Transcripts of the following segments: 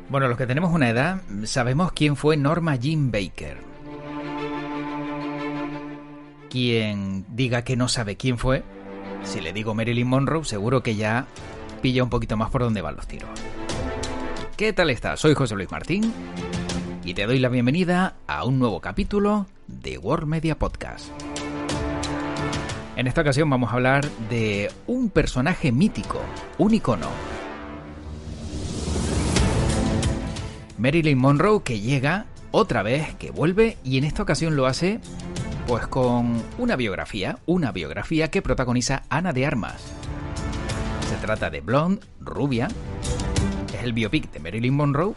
Bueno, los que tenemos una edad sabemos quién fue Norma Jean Baker. Quien diga que no sabe quién fue, si le digo Marilyn Monroe, seguro que ya pilla un poquito más por dónde van los tiros. ¿Qué tal estás? Soy José Luis Martín y te doy la bienvenida a un nuevo capítulo de World Media Podcast. En esta ocasión vamos a hablar de un personaje mítico, un icono. Marilyn Monroe, que llega otra vez, que vuelve, y en esta ocasión lo hace pues con una biografía que protagoniza Ana de Armas. Se trata de Blonde, rubia, es el biopic de Marilyn Monroe,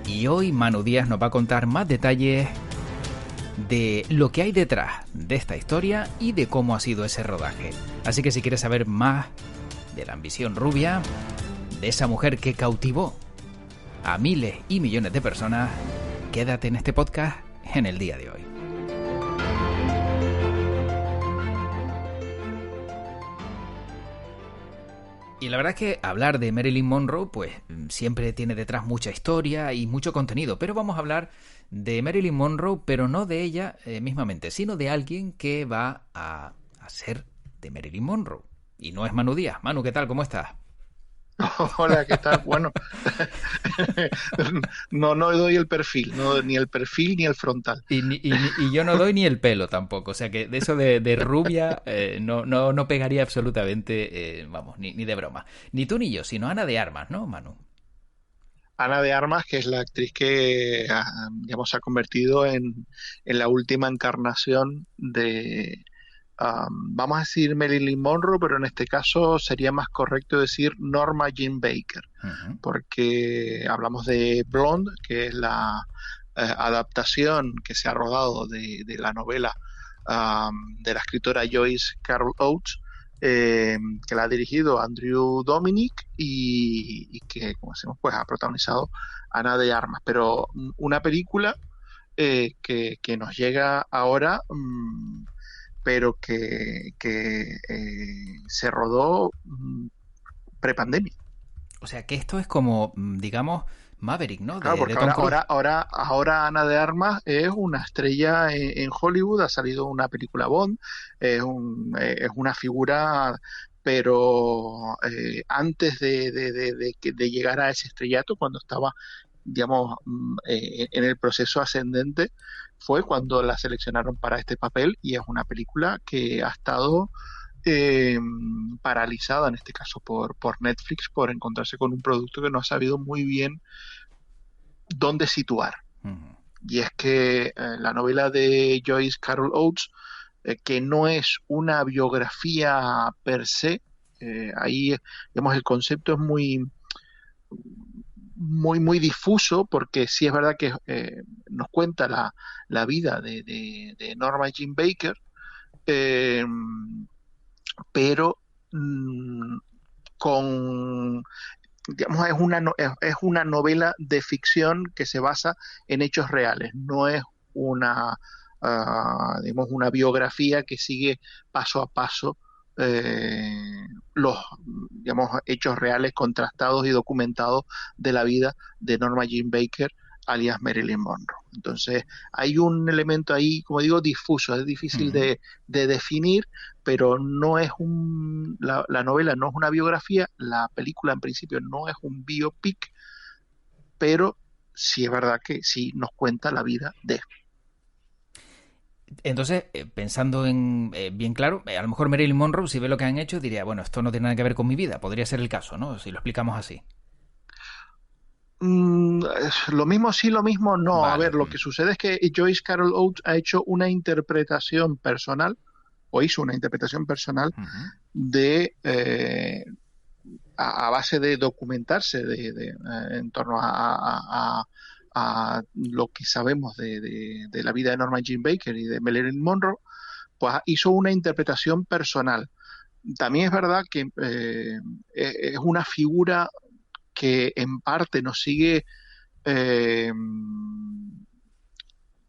y hoy Manu Díaz nos va a contar más detalles de lo que hay detrás de esta historia y de cómo ha sido ese rodaje. Así que si quieres saber más de la ambición rubia, de esa mujer que cautivó a miles y millones de personas, quédate en este podcast en el día de hoy. Y la verdad es que hablar de Marilyn Monroe pues siempre tiene detrás mucha historia y mucho contenido, pero vamos a hablar de Marilyn Monroe, pero no de ella mismamente, sino de alguien que va a ser de Marilyn Monroe. Y no es Manu Díaz. Manu, ¿qué tal? ¿Cómo estás? Hola, ¿qué tal? Bueno, no doy el perfil, no, ni el perfil ni el frontal. Y yo no doy ni el pelo tampoco, o sea que de eso de rubia no pegaría absolutamente, vamos, ni de broma. Ni tú ni yo, sino Ana de Armas, ¿no, Manu? Ana de Armas, que es la actriz que, digamos, se ha convertido en la última encarnación de, vamos a decir Marilyn Monroe, pero en este caso sería más correcto decir Norma Jean Baker, Uh-huh. porque hablamos de Blonde, que es la adaptación que se ha rodado de la novela de la escritora Joyce Carol Oates, que la ha dirigido Andrew Dominic y que, como decimos, pues ha protagonizado Ana de Armas. Pero una película que nos llega ahora, pero que se rodó prepandemia. O sea que esto es como, digamos, Maverick, ¿no? Claro, De porque Tom Cruise. ahora Ana de Armas es una estrella en Hollywood, ha salido una película Bond, es una figura, pero antes de llegar a ese estrellato, cuando estaba, digamos, en el proceso ascendente, fue cuando la seleccionaron para este papel y es una película que ha estado eh, paralizada, en este caso por Netflix, por encontrarse con un producto que no ha sabido muy bien dónde situar. Uh-huh. Y es que la novela de Joyce Carol Oates, que no es una biografía per se, ahí, digamos, el concepto es muy difuso, porque sí es verdad que nos cuenta la vida de Norma Jean Baker, eh, pero mm, con, digamos, es una novela de ficción que se basa en hechos reales, no es una, digamos, una biografía que sigue paso a paso los, digamos, hechos reales contrastados y documentados de la vida de Norma Jean Baker, alias Marilyn Monroe. Entonces, hay un elemento ahí, como digo, difuso, es difícil Uh-huh. de definir, pero no es la novela no es una biografía, la película en principio no es un biopic, pero sí es verdad que sí nos cuenta la vida de. Entonces, pensando en bien claro, a lo mejor Marilyn Monroe, si ve lo que han hecho, diría, bueno, esto no tiene nada que ver con mi vida. Podría ser el caso, ¿no? Si lo explicamos así. Lo mismo sí, lo mismo no. A Vale. ver, lo que sucede es que Joyce Carol Oates ha hecho una interpretación personal, o hizo una interpretación personal Uh-huh. de a base de documentarse en torno a lo que sabemos de la vida de Norma Jean Baker y de Marilyn Monroe, pues hizo una interpretación personal. También es verdad que es una figura que en parte nos sigue,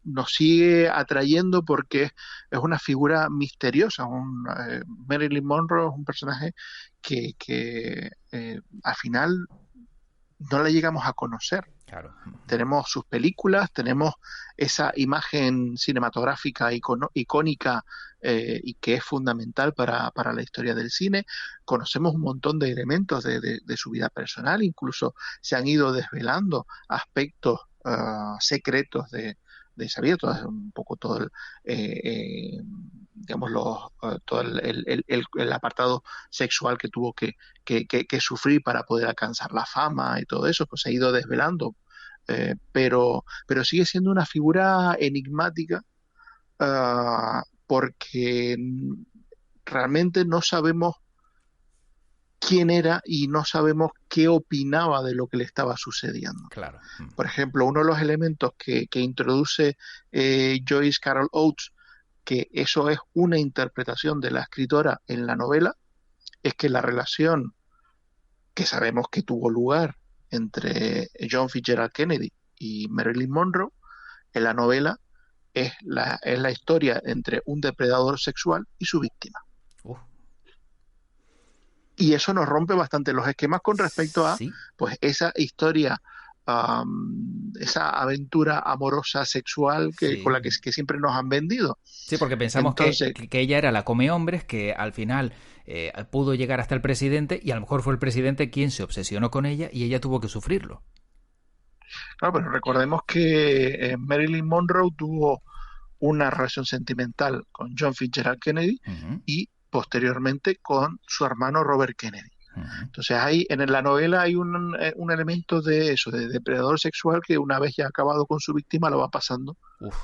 nos sigue atrayendo porque es una figura misteriosa. Marilyn Monroe es un personaje que al final no la llegamos a conocer. Claro. Tenemos sus películas, tenemos esa imagen cinematográfica icónica y que es fundamental para la historia del cine. Conocemos un montón de elementos de su vida personal, incluso se han ido desvelando aspectos secretos de esa vida, un poco todo digamos todo el apartado sexual que tuvo que sufrir para poder alcanzar la fama y todo eso, pues se ha ido desvelando, pero sigue siendo una figura enigmática, porque realmente no sabemos quién era y no sabemos qué opinaba de lo que le estaba sucediendo. Claro. Por ejemplo, uno de los elementos que introduce Joyce Carol Oates, que eso es una interpretación de la escritora en la novela, es que la relación que sabemos que tuvo lugar entre John Fitzgerald Kennedy y Marilyn Monroe en la novela es la historia entre un depredador sexual y su víctima. Uf. Y eso nos rompe bastante los esquemas con respecto a Sí. pues esa historia, esa aventura amorosa sexual con Sí. la que siempre nos han vendido. Sí, porque pensamos Entonces, que ella era la come hombres, que al final pudo llegar hasta el presidente y a lo mejor fue el presidente quien se obsesionó con ella y ella tuvo que sufrirlo. claro, pero recordemos que Marilyn Monroe tuvo una relación sentimental con John Fitzgerald Kennedy Uh-huh. y posteriormente con su hermano Robert Kennedy. Uh-huh. Entonces ahí en la novela hay un elemento de eso, de depredador sexual, que una vez ya acabado con su víctima lo va pasando Uf.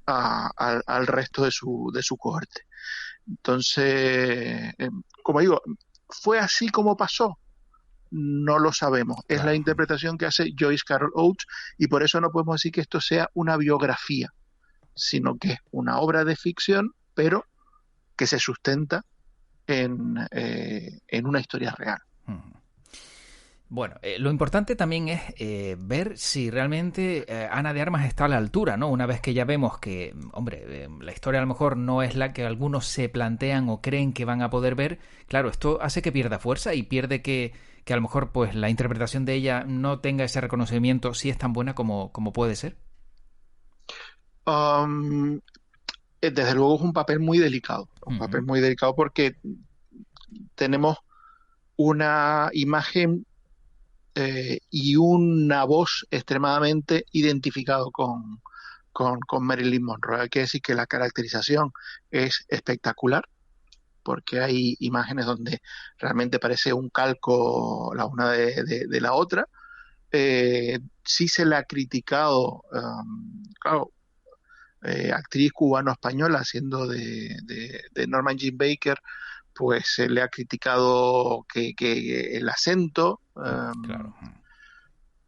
al resto de su cohorte. Entonces, como digo, ¿fue así como pasó? No lo sabemos. Es la Claro. interpretación que hace Joyce Carol Oates, y por eso no podemos decir que esto sea una biografía, sino que es una obra de ficción, pero que se sustenta en una historia real. Uh-huh. Bueno, lo importante también es ver si realmente Ana de Armas está a la altura, ¿no? Una vez que ya vemos que, hombre, la historia a lo mejor no es la que algunos se plantean o creen que van a poder ver, claro, esto hace que pierda fuerza y pierde que a lo mejor pues la interpretación de ella no tenga ese reconocimiento si es tan buena como puede ser. Um, Desde luego es un papel Uh-huh. muy delicado porque tenemos una imagen y una voz extremadamente identificado con Marilyn Monroe. Hay que decir que la caracterización es espectacular, porque hay imágenes donde realmente parece un calco la una de la otra. Sí se le ha criticado, claro, actriz cubano-española haciendo de Norman Jean Baker, pues se le ha criticado que el acento, Claro.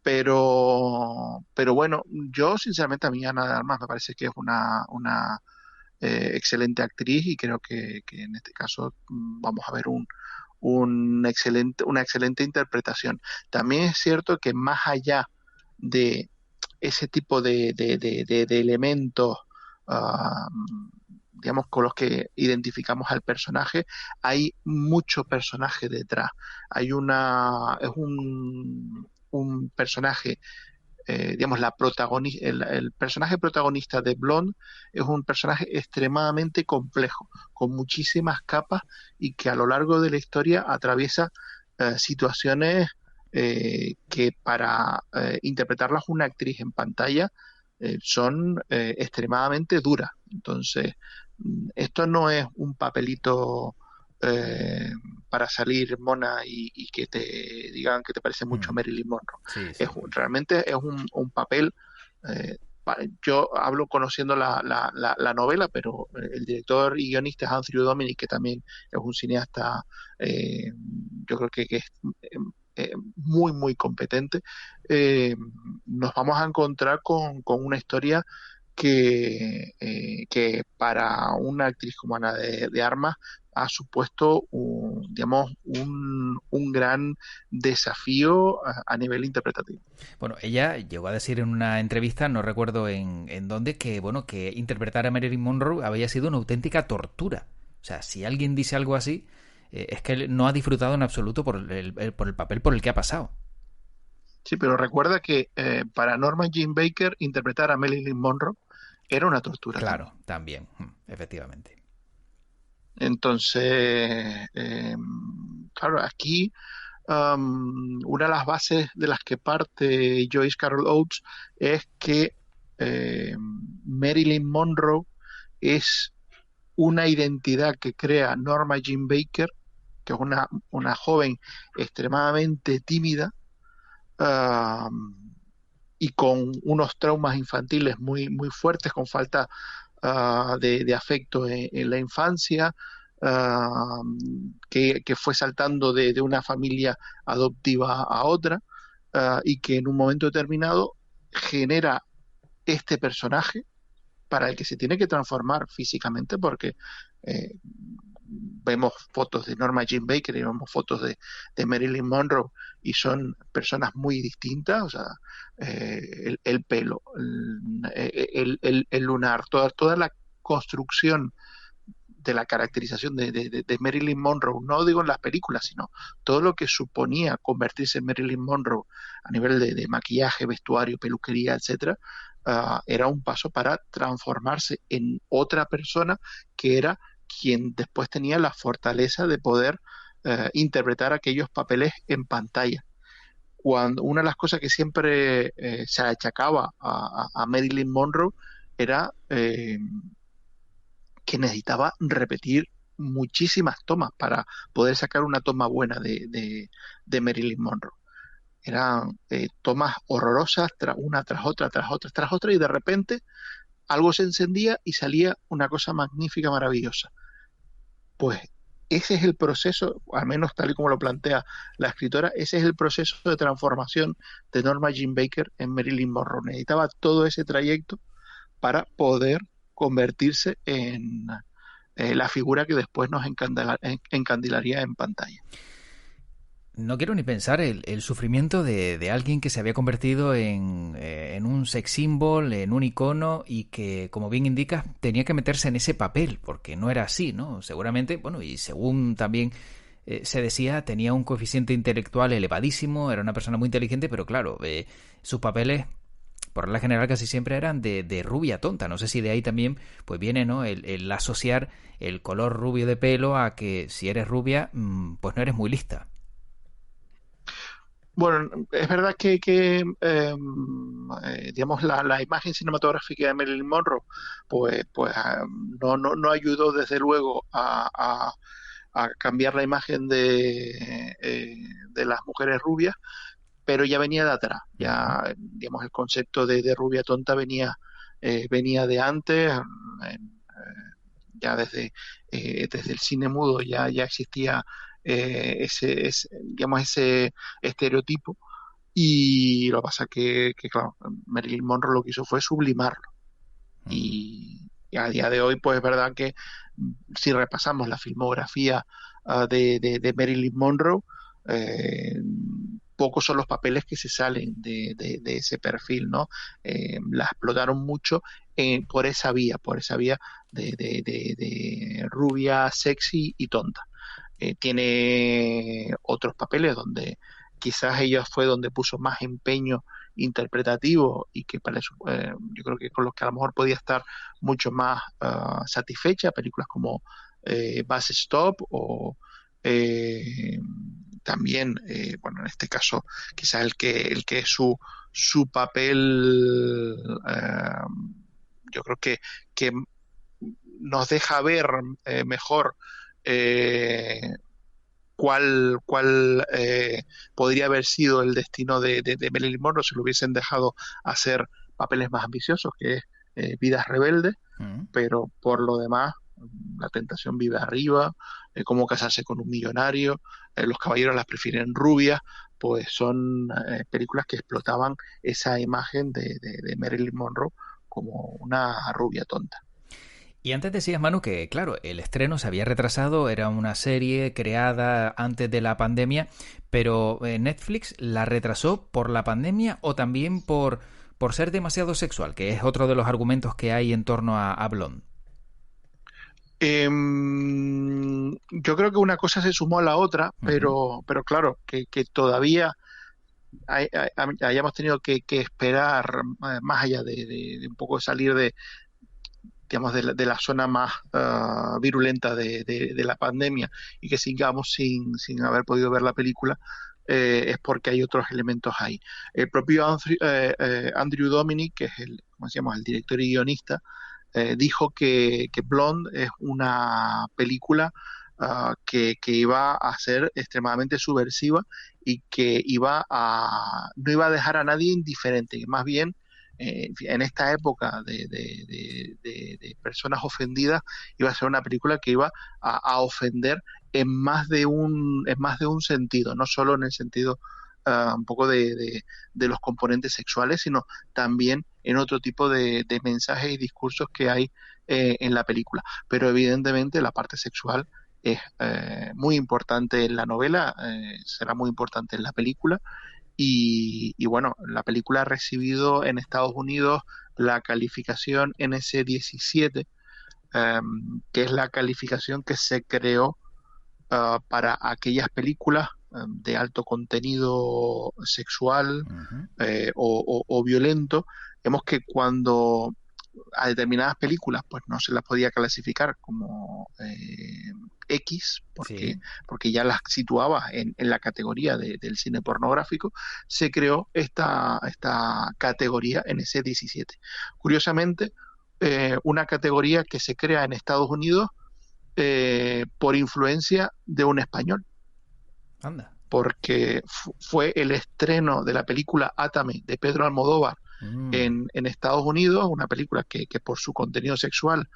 pero bueno, yo sinceramente a mí Ana de Armas me parece que es una excelente actriz, y creo que en este caso vamos a ver una excelente interpretación. También es cierto que más allá de ese tipo de elementos, ah, digamos, con los que identificamos al personaje, hay mucho personaje detrás. Es un personaje, digamos, el personaje protagonista de Blonde es un personaje extremadamente complejo, con muchísimas capas, y que a lo largo de la historia atraviesa situaciones que para interpretarlas una actriz en pantalla son extremadamente duras. Entonces, esto no es un papelito eh, para salir mona y que te digan que te parece mucho a Marilyn Monroe. Sí, sí. Realmente es un papel. Yo hablo conociendo la novela, pero el director y guionista es Andrew Dominik, que también es un cineasta, yo creo que es muy, muy competente. Nos vamos a encontrar con una historia que para una actriz como Ana de Armas ha supuesto digamos, un gran desafío a nivel interpretativo. Bueno, ella llegó a decir en una entrevista, no recuerdo en dónde, que bueno, que interpretar a Marilyn Monroe había sido una auténtica tortura. O sea, si alguien dice algo así, es que él no ha disfrutado en absoluto por el papel por el que ha pasado. Sí, pero recuerda que para Norma Jean Baker interpretar a Marilyn Monroe era una tortura Claro, también. también, efectivamente. Entonces, claro, aquí una de las bases de las que parte Joyce Carol Oates es que Marilyn Monroe es una identidad que crea Norma Jean Baker, que es una joven extremadamente tímida, y con unos traumas infantiles muy, muy fuertes, con falta de afecto en la infancia, que fue saltando de una familia adoptiva a otra, y que en un momento determinado genera este personaje para el que se tiene que transformar físicamente, porque eh, vemos fotos de Norma Jean Baker y vemos fotos de Marilyn Monroe y son personas muy distintas, o sea, el pelo, el lunar, toda la construcción de la caracterización de Marilyn Monroe, no digo en las películas, sino todo lo que suponía convertirse en Marilyn Monroe a nivel de maquillaje, vestuario, peluquería, etcétera, era un paso para transformarse en otra persona que era quien después tenía la fortaleza de poder interpretar aquellos papeles en pantalla. Cuando una de las cosas que siempre se achacaba a Marilyn Monroe era que necesitaba repetir muchísimas tomas para poder sacar una toma buena de Marilyn Monroe. Eran tomas horrorosas, una tras otra, tras otra, tras otra, y de repente algo se encendía y salía una cosa magnífica, maravillosa. Pues ese es el proceso, al menos tal y como lo plantea la escritora, ese es el proceso de transformación de Norma Jean Baker en Marilyn Monroe. Necesitaba todo ese trayecto para poder convertirse en la figura que después nos encandilaría en pantalla. No quiero ni pensar el sufrimiento de alguien que se había convertido en un sex symbol, en un icono y que, como bien indicas, tenía que meterse en ese papel, porque no era así, ¿no? Seguramente, bueno, y según también se decía, tenía un coeficiente intelectual elevadísimo, era una persona muy inteligente, pero claro, sus papeles, por regla general, casi siempre eran de rubia tonta. No sé si de ahí también pues viene, ¿no? El asociar el color rubio de pelo a que si eres rubia, pues no eres muy lista. Bueno, es verdad digamos, la imagen cinematográfica de Marilyn Monroe, pues no ayudó desde luego a cambiar la imagen de las mujeres rubias, pero ya venía de atrás. Ujú. Ya, digamos, el concepto de rubia tonta venía de antes. Ya desde el cine mudo ya existía digamos, ese estereotipo, y lo que pasa que, claro, Marilyn Monroe lo que hizo fue sublimarlo. Ujú. Y a día de hoy, pues es verdad que si repasamos la filmografía de Marilyn Monroe, eh, pocos son los papeles que se salen de ese perfil, ¿no? La explotaron mucho por esa vía de rubia, sexy y tonta. Tiene otros papeles donde quizás ella fue donde puso más empeño interpretativo y que para eso, yo creo que con los que a lo mejor podía estar mucho más satisfecha, películas como Bus Stop o eh, también, bueno, en este caso quizás el que es su papel, yo creo que nos deja ver mejor eh, cuál podría haber sido el destino de Marilyn Monroe si lo hubiesen dejado hacer papeles más ambiciosos, que es Vidas Rebeldes, Ujú. pero por lo demás, La Tentación vive arriba, Cómo casarse con un millonario, Los caballeros las prefieren rubias, pues son películas que explotaban esa imagen de Marilyn Monroe como una rubia tonta. Y antes decías, Manu, que claro, el estreno se había retrasado, era una serie creada antes de la pandemia, pero Netflix la retrasó por la pandemia o también por ser demasiado sexual, que es otro de los argumentos que hay en torno a Blonde. Yo creo que una cosa se sumó a la otra, Ujú. pero claro, que todavía hayamos tenido que esperar más allá de un poco salir de, digamos, de la zona más virulenta de la pandemia y que sigamos sin haber podido ver la película, es porque hay otros elementos ahí. El propio Andrew Dominic, que es como decíamos, el director y guionista, dijo que Blonde es una película que iba a ser extremadamente subversiva y que no iba a dejar a nadie indiferente, que más bien en esta época de personas ofendidas iba a ser una película que iba a ofender en más de un sentido, no solo en el sentido un poco de los componentes sexuales, sino también en otro tipo de mensajes y discursos que hay en la película. Pero evidentemente la parte sexual es muy importante en la novela, será muy importante en la película. Y bueno, la película ha recibido en Estados Unidos la calificación NC-17, que es la calificación que se creó para aquellas películas de alto contenido sexual Ujú. o violento. Vemos que cuando a determinadas películas pues no se las podía clasificar como X Sí. porque ya las situaba en la categoría del cine pornográfico, se creó esta categoría en ese 17. Curiosamente, una categoría que se crea en Estados Unidos por influencia de un español, Anda. porque fue el estreno de la película Átame de Pedro Almodóvar Mm. en Estados Unidos, una película que por su contenido sexual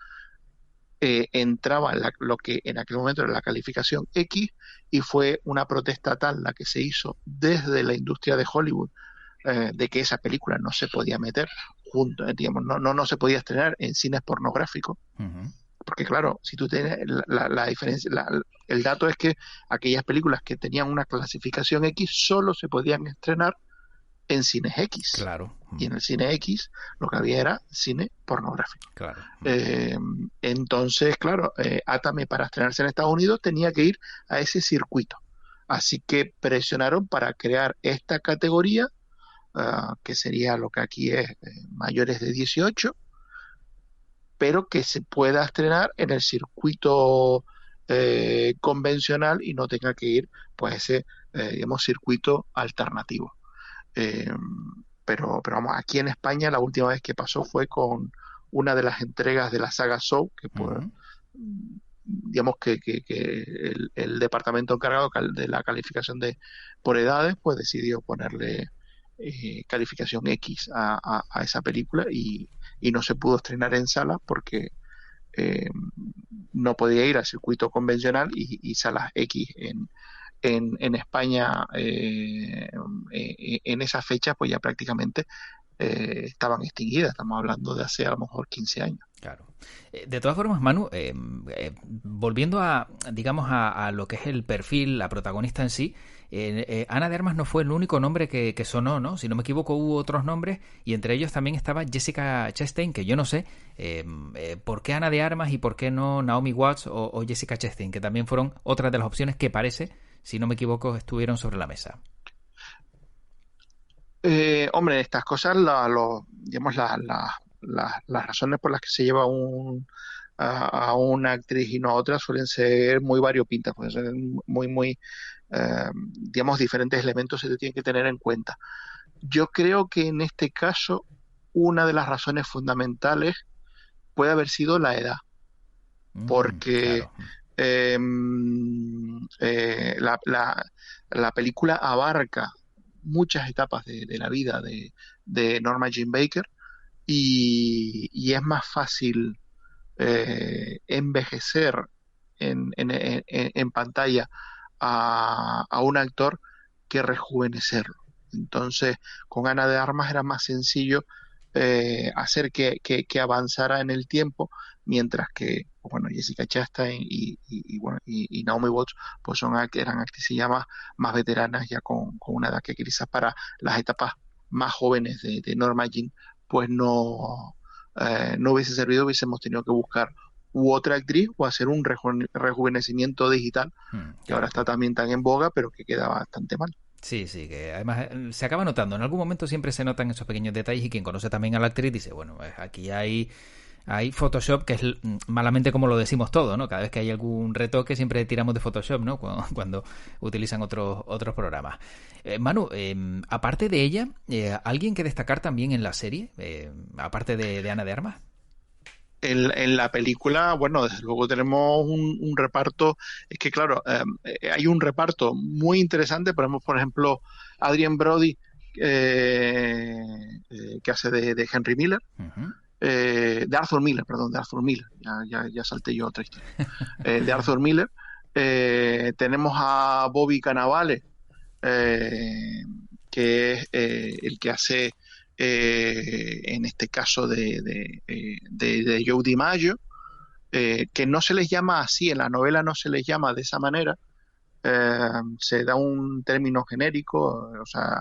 entraba en lo que en aquel momento era la calificación X, y fue una protesta tal la que se hizo desde la industria de Hollywood de que esa película no se podía meter junto, digamos, no se podía estrenar en cines pornográficos, Ujú. porque claro, si tú tienes la diferencia, el dato es que aquellas películas que tenían una clasificación X solo se podían estrenar en cines X. Claro. Y Mm. en el cine X lo que había era cine pornográfico. Claro. Mm. Eh, entonces, claro, Atame para estrenarse en Estados Unidos tenía que ir a ese circuito. Así que presionaron para crear esta categoría, que sería lo que aquí es mayores de 18, pero que se pueda estrenar en el circuito convencional y no tenga que ir pues ese digamos circuito alternativo. Eh, pero vamos, aquí en España la última vez que pasó fue con una de las entregas de la saga Soul, que pues Ujú. digamos que el departamento encargado de la calificación por edades pues decidió ponerle calificación X a esa película, y no se pudo estrenar en sala porque eh, no podía ir al circuito convencional, y salas X en España en esas fechas pues ya prácticamente estaban extinguidas. Estamos hablando de hace a lo mejor 15 años. Claro. De todas formas, Manu, volviendo a, digamos, a lo que es el perfil, la protagonista en sí, Ana de Armas no fue el único nombre que sonó, ¿no? Si no me equivoco, hubo otros nombres y entre ellos también estaba Jessica Chastain, que yo no sé por qué Ana de Armas y por qué no Naomi Watts o Jessica Chastain, que también fueron otras de las opciones que parece, si no me equivoco, estuvieron sobre la mesa. Hombre, estas cosas, digamos, las razones por las que se lleva a una actriz y no a otra suelen ser muy variopintas, pues son muy, digamos, diferentes elementos se tienen que tener en cuenta. Yo creo que en este caso una de las razones fundamentales puede haber sido la edad, porque Claro. eh, eh, la, la- la película abarca muchas etapas de la vida de Norma Jean Baker, y es más fácil envejecer en pantalla a un actor que rejuvenecerlo. Entonces, con Ana de Armas era más sencillo hacer que avanzara en el tiempo, mientras que, pues bueno, Jessica Chastain y Naomi Watts pues eran actrices ya más veteranas, ya con una edad que quizás para las etapas más jóvenes de Norma Jean pues no hubiese servido, hubiésemos tenido que buscar u otra actriz o hacer un rejuvenecimiento digital, que ahora Claro, está claro. también tan en boga, pero que queda bastante mal. Sí, sí, que además se acaba notando. En algún momento siempre se notan esos pequeños detalles y quien conoce también a la actriz dice, bueno, aquí hay Photoshop, que es malamente como lo decimos todo, ¿no? Cada vez que hay algún retoque siempre tiramos de Photoshop, ¿no? Cuando utilizan otros programas. Manu, aparte de ella, ¿alguien que destacar también en la serie? Aparte de Ana de Armas. En la película, bueno, desde luego tenemos un reparto, es que claro, hay un reparto muy interesante, por ejemplo, Adrien Brody, que hace de Henry Miller, Uh-huh. de Arthur Miller, perdón, de Arthur Miller, ya salté yo a otra historia, de Arthur Miller. Tenemos a Bobby Cannavale, eh, que es el que hace en este caso de Joe DiMaggio, que no se les llama así, en la novela no se les llama de esa manera, se da un término genérico, o sea,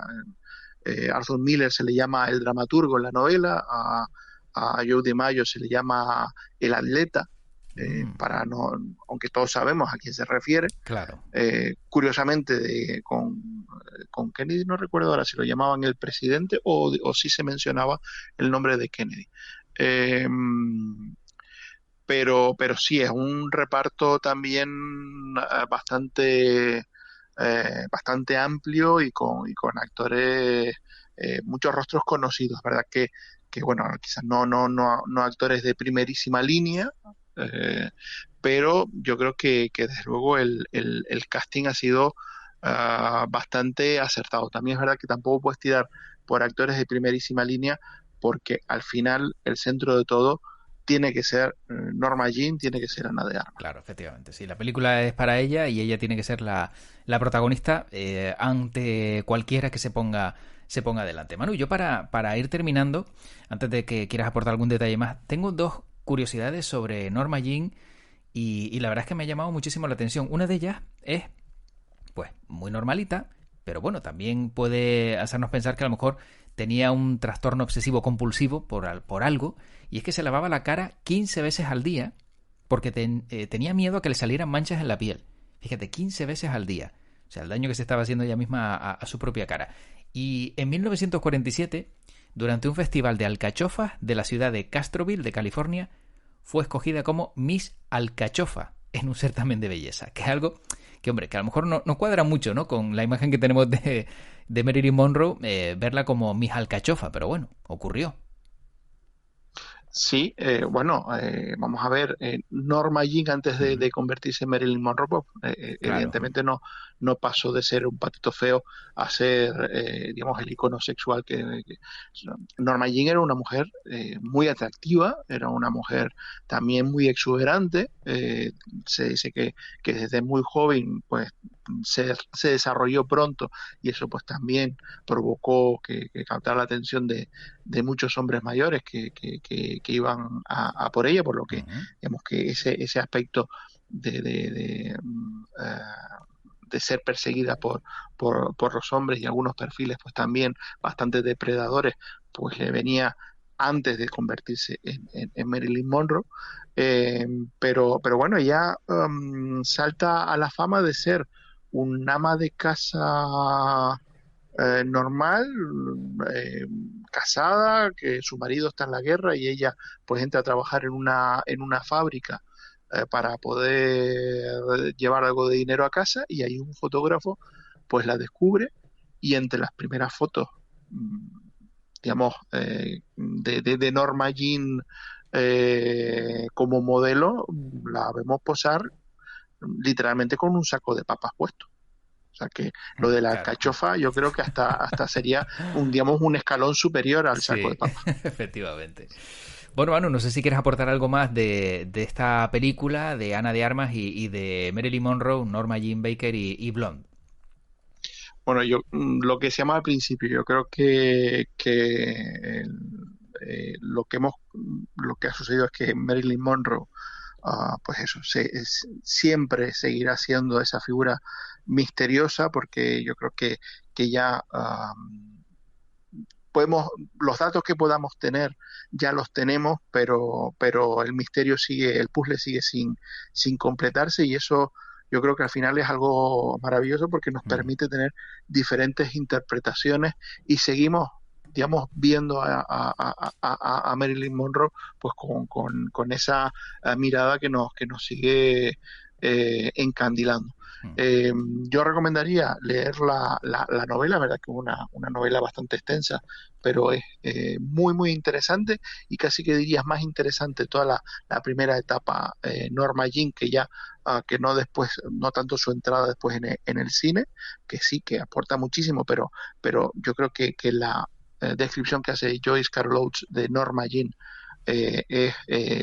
Arthur Miller se le llama el dramaturgo en la novela, a Joe DiMaggio se le llama el atleta, Mm, para no, aunque todos sabemos a quién se refiere. claro. Curiosamente, con Kennedy no recuerdo ahora si lo llamaban el presidente o si se mencionaba el nombre de Kennedy. Eh, pero sí, es un reparto también bastante amplio y con actores, muchos rostros conocidos, ¿verdad? Que bueno, quizás no actores de primerísima línea, eh, pero yo creo que desde luego el casting ha sido bastante acertado. También es verdad que tampoco puedes tirar por actores de primerísima línea, porque al final el centro de todo tiene que ser Norma Jean, tiene que ser Ana de Armas. Claro, efectivamente. Sí, la película es para ella y ella tiene que ser la protagonista ante cualquiera que se ponga adelante. Manu, yo para ir terminando, antes de que quieras aportar algún detalle más, tengo dos curiosidades sobre Norma Jean y la verdad es que me ha llamado muchísimo la atención. Una de ellas es, pues, muy normalita, pero bueno, también puede hacernos pensar que a lo mejor tenía un trastorno obsesivo compulsivo por algo, y es que se lavaba la cara 15 veces al día porque tenía miedo a que le salieran manchas en la piel. Fíjate, 15 veces al día. O sea, el daño que se estaba haciendo ella misma a su propia cara. Y en 1947, durante un festival de alcachofas de la ciudad de Castroville, de California, fue escogida como Miss Alcachofa en un certamen de belleza. Que es algo que, hombre, que a lo mejor no cuadra mucho, ¿no? Con la imagen que tenemos de Marilyn Monroe, verla como Miss Alcachofa. Pero bueno, ocurrió. Sí, bueno, vamos a ver, Norma Jean antes Uh -huh. de convertirse en Marilyn Monroe, pues, Claro. evidentemente no pasó de ser un patito feo a ser, digamos, el icono sexual Norma Jean era una mujer muy atractiva, era una mujer también muy exuberante, se dice que desde muy joven, pues, se desarrolló pronto y eso pues también provocó que captara la atención de muchos hombres mayores que iban a por ella, por lo Uh que -huh. digamos que ese aspecto de ser perseguida por los hombres y algunos perfiles pues también bastante depredadores, pues le venía antes de convertirse en Marilyn Monroe. Eh, pero bueno, ella salta a la fama de ser un ama de casa normal, eh, casada, que su marido está en la guerra y ella pues entra a trabajar en una fábrica para poder llevar algo de dinero a casa, y ahí un fotógrafo pues la descubre, y entre las primeras fotos, digamos, de Norma Jean como modelo, la vemos posar literalmente con un saco de papas puesto. O sea que lo de la Claro. cachofa yo creo que hasta sería digamos, un escalón superior al saco de Sí, papas. efectivamente. Bueno, Manu, no sé si quieres aportar algo más de esta película de Ana de Armas y de Marilyn Monroe, Norma Jean Baker y Blonde. Bueno, yo lo que se llama al principio, yo creo que lo que ha sucedido es que Marilyn Monroe, pues eso, siempre seguirá siendo esa figura misteriosa, porque yo creo que ya los datos que podamos tener ya los tenemos, pero el misterio sigue, el puzzle sigue sin completarse, y eso yo creo que al final es algo maravilloso, porque nos permite tener diferentes interpretaciones, y seguimos, digamos, viendo a Marilyn Monroe pues con esa mirada que nos sigue encandilando. Yo recomendaría leer la novela, verdad que es una novela bastante extensa, pero es muy muy interesante, y casi que dirías más interesante toda la primera etapa, Norma Jean, que ya que no tanto su entrada después en el cine, que sí que aporta muchísimo, pero yo creo que la descripción que hace Joyce Carol Oates de Norma Jean es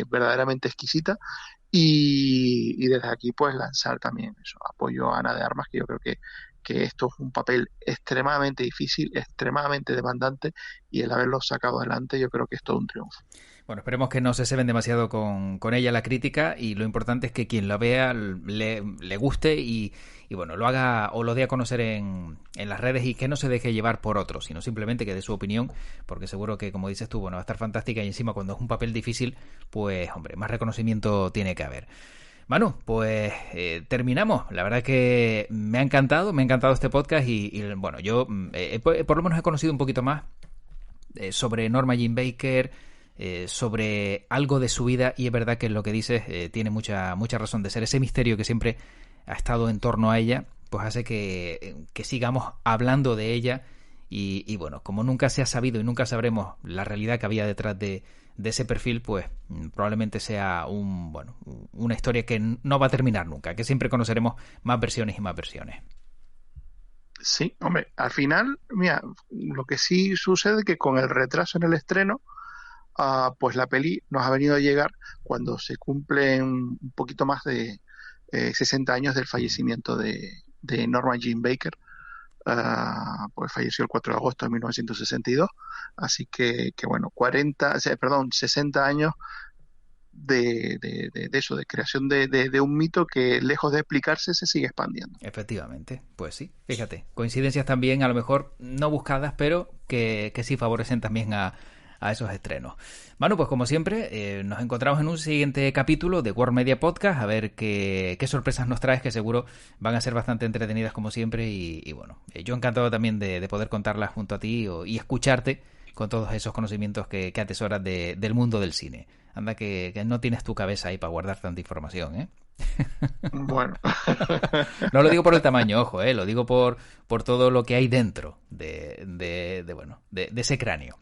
verdaderamente exquisita. Y desde aquí pues lanzar también eso, apoyo a Ana de Armas, que yo creo que esto es un papel extremadamente difícil, extremadamente demandante, y el haberlo sacado adelante yo creo que es todo un triunfo. Bueno, esperemos que no se ceben demasiado con ella la crítica, y lo importante es que quien la vea le guste y bueno, lo haga o lo dé a conocer en las redes, y que no se deje llevar por otros, sino simplemente que dé su opinión, porque seguro que, como dices tú, bueno, va a estar fantástica, y encima cuando es un papel difícil, pues hombre, más reconocimiento tiene que haber. Manu, pues terminamos. La verdad es que me ha encantado este podcast, y bueno, yo por lo menos he conocido un poquito más sobre Norma Jean Baker, sobre algo de su vida, y es verdad que lo que dices tiene mucha razón de ser. Ese misterio que siempre ha estado en torno a ella, pues hace que sigamos hablando de ella, y bueno, como nunca se ha sabido y nunca sabremos la realidad que había detrás de ese perfil, pues probablemente sea una historia que no va a terminar nunca, que siempre conoceremos más versiones y más versiones. Sí, hombre, al final, mira, lo que sí sucede es que con el retraso en el estreno, pues la peli nos ha venido a llegar cuando se cumplen un poquito más de 60 años del fallecimiento de Norma Jean Baker. Pues falleció el 4 de agosto de 1962, así que bueno, 60 años de eso, de creación de un mito que, lejos de explicarse, se sigue expandiendo. Efectivamente, pues sí, fíjate, coincidencias también a lo mejor no buscadas, pero que sí favorecen también a esos estrenos. Manu, pues como siempre, nos encontramos en un siguiente capítulo de World Media Podcast, a ver qué sorpresas nos traes, que seguro van a ser bastante entretenidas como siempre, y bueno, yo encantado también de poder contarlas junto a ti y escucharte con todos esos conocimientos que atesoras del mundo del cine. Anda que no tienes tu cabeza ahí para guardar tanta información, ¿eh? Bueno. No lo digo por el tamaño, ojo, lo digo por todo lo que hay dentro de ese cráneo.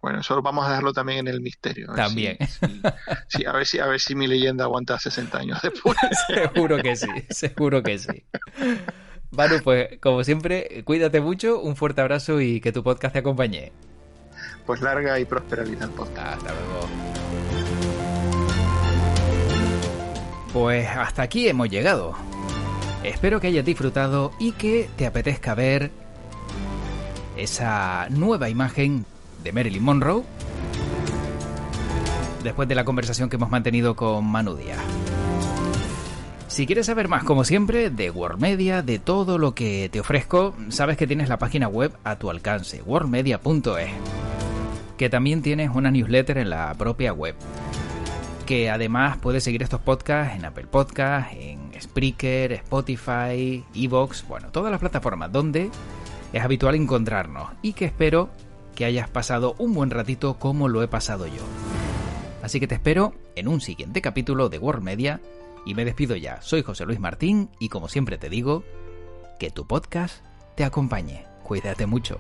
Bueno, eso vamos a dejarlo también en el misterio. También. Sí, a ver si mi leyenda aguanta 60 años después. Seguro que sí. Manu, pues como siempre, cuídate mucho, un fuerte abrazo, y que tu podcast te acompañe. Pues larga y próspera vida el podcast. Hasta luego. Pues hasta aquí hemos llegado. Espero que hayas disfrutado y que te apetezca ver esa nueva imagen de Marilyn Monroe después de la conversación que hemos mantenido con Manu Díaz. Si quieres saber más, como siempre, de World Media, de todo lo que te ofrezco, sabes que tienes la página web a tu alcance, worldmedia.es, que también tienes una newsletter en la propia web, que además puedes seguir estos podcasts en Apple Podcasts, en Spreaker, Spotify, Evox, bueno, todas las plataformas donde es habitual encontrarnos, y que espero que hayas pasado un buen ratito como lo he pasado yo. Así que te espero en un siguiente capítulo de World Media, y me despido ya. Soy José Luis Martín, y como siempre te digo, que tu podcast te acompañe. Cuídate mucho.